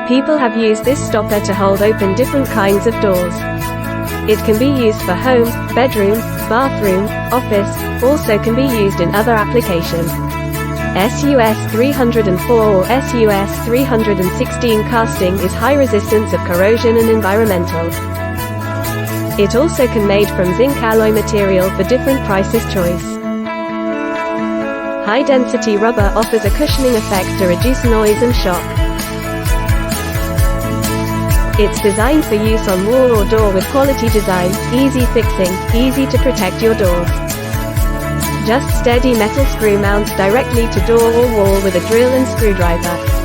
People have used this stopper to hold open different kinds of doors. It can be used for home, bedroom, bathroom, office, also can be used in other applications. SUS-304 or SUS-316 casting is high resistance of corrosion and environmental. It also can made from zinc alloy material for different prices choice. High density rubber offers a cushioning effect to reduce noise and shock. It's designed for use on wall or door with quality design, easy fixing, easy to protect your doors. Just steady metal screw mounts directly to door or wall with a drill and screwdriver.